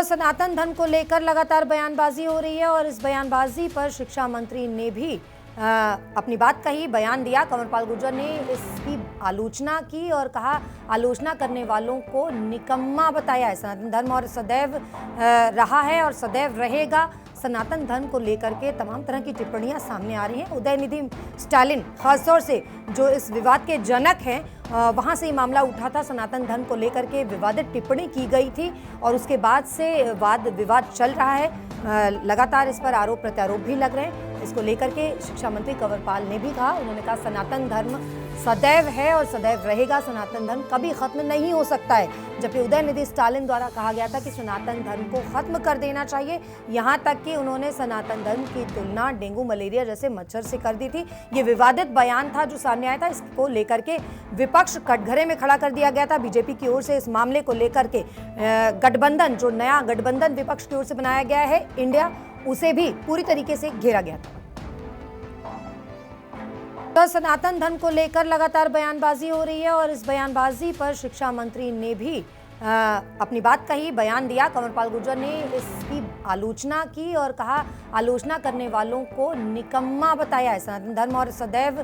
तो सनातन धर्म को लेकर लगातार बयानबाजी हो रही है और इस बयानबाजी पर शिक्षा मंत्री ने भी अपनी बात कही, बयान दिया। कंवरपाल गुर्जर ने इसकी आलोचना की और कहा, आलोचना करने वालों को निकम्मा बताया है। सनातन धर्म और सदैव रहा है और सदैव रहेगा। सनातन धर्म को लेकर के तमाम तरह की टिप्पणियां सामने आ रही हैं। उदयनिधि स्टालिन खासतौर से जो इस विवाद के जनक हैं, वहां से ये मामला उठा था। सनातन धर्म को लेकर के विवादित टिप्पणी की गई थी और उसके बाद से वाद विवाद चल रहा है। लगातार इस पर आरोप प्रत्यारोप भी लग रहे हैं। इसको लेकर के शिक्षा मंत्री कंवरपाल ने भी कहा, उन्होंने कहा सनातन धर्म सदैव है और सदैव रहेगा। सनातन धर्म कभी खत्म नहीं हो सकता है। जबकि उदयनिधि स्टालिन द्वारा कहा गया था कि सनातन धर्म को खत्म कर देना चाहिए। यहाँ तक कि उन्होंने सनातन धर्म की तुलना डेंगू मलेरिया जैसे मच्छर से कर दी थी। ये विवादित बयान था जो सामने आया था। इसको लेकर के विपक्ष कटघरे में खड़ा कर दिया गया था। बीजेपी की ओर से इस मामले को लेकर के गठबंधन, जो नया गठबंधन विपक्ष की ओर से बनाया गया है इंडिया, उसे भी पूरी तरीके से घेरा गया था। तो सनातन धर्म को लेकर लगातार बयानबाजी हो रही है और इस बयानबाजी पर शिक्षा मंत्री ने भी अपनी बात कही, बयान दिया। कंवरपाल गुर्जर ने इसकी आलोचना की और कहा, आलोचना करने वालों को निकम्मा बताया है। सनातन धर्म और सदैव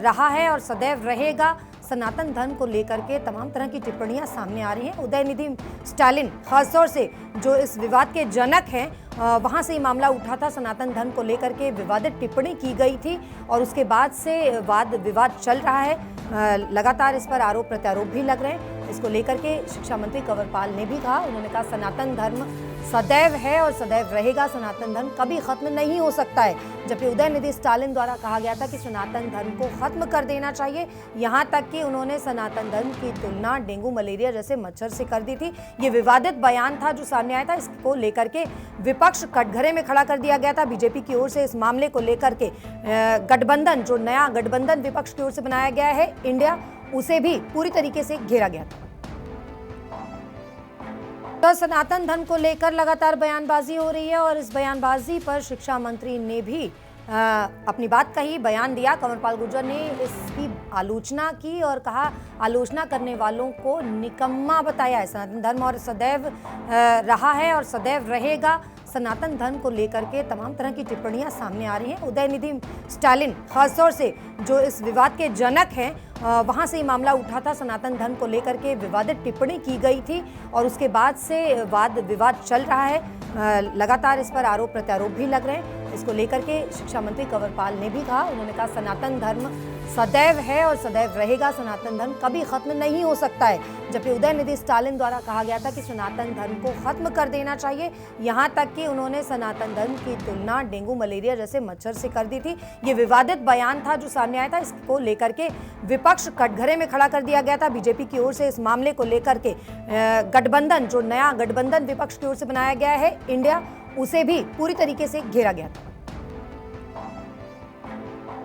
रहा है और सदैव रहेगा। सनातन धर्म को लेकर के तमाम तरह की टिप्पणियां सामने आ रही हैं। उदयनिधि स्टालिन खासतौर से जो इस विवाद के जनक हैं, वहां से ये मामला उठा था। सनातन धर्म को लेकर के विवादित टिप्पणी की गई थी और उसके बाद से वाद विवाद चल रहा है। लगातार इस पर आरोप प्रत्यारोप भी लग रहे हैं। इसको लेकर के शिक्षा मंत्री कंवरपाल ने भी कहा, उन्होंने कहा सनातन धर्म सदैव है और सदैव रहेगा। सनातन धर्म कभी खत्म नहीं हो सकता है। जबकि उदयनिधि स्टालिन द्वारा कहा गया था कि सनातन धर्म को खत्म कर देना चाहिए। यहाँ तक कि उन्होंने सनातन धर्म की तुलना डेंगू मलेरिया जैसे मच्छर से कर दी थी। ये विवादित बयान था जो सामने आया था। इसको लेकर के विपक्ष कटघरे में खड़ा कर दिया गया था। बीजेपी की ओर से इस मामले को लेकर के गठबंधन, जो नया गठबंधन विपक्ष की ओर से बनाया गया है इंडिया, उसे भी पूरी तरीके से घेरा गया था। तो सनातन धर्म को लेकर लगातार बयानबाजी हो रही है और इस बयानबाजी पर शिक्षा मंत्री ने भी अपनी बात कही, बयान दिया। कंवरपाल गुर्जर ने इसकी आलोचना की और कहा, आलोचना करने वालों को निकम्मा बताया है। सनातन धर्म और सदैव रहा है और सदैव रहेगा। सनातन धर्म को लेकर के तमाम तरह की टिप्पणियां सामने आ रही हैं। उदयनिधि स्टालिन खासतौर से जो इस विवाद के जनक हैं, वहां से ये मामला उठा था। सनातन धर्म को लेकर के विवादित टिप्पणी की गई थी और उसके बाद से वाद विवाद चल रहा है। लगातार इस पर आरोप प्रत्यारोप भी लग रहे हैं। इसको लेकर के शिक्षा मंत्री कंवरपाल ने भी कहा, उन्होंने कहा सनातन धर्म सदैव है और सदैव रहेगा। सनातन धर्म कभी खत्म नहीं हो सकता है। जबकि उदयनिधि स्टालिन द्वारा कहा गया था कि सनातन धर्म को खत्म कर देना चाहिए। यहाँ तक कि उन्होंने सनातन धर्म की तुलना डेंगू मलेरिया जैसे मच्छर से कर दी थी। ये विवादित बयान था जो सामने आया था। इसको लेकर के विपक्ष कटघरे में खड़ा कर दिया गया था। बीजेपी की ओर से इस मामले को लेकर के गठबंधन, जो नया गठबंधन विपक्ष की ओर से बनाया गया है इंडिया, उसे भी पूरी तरीके से घेरा गया था।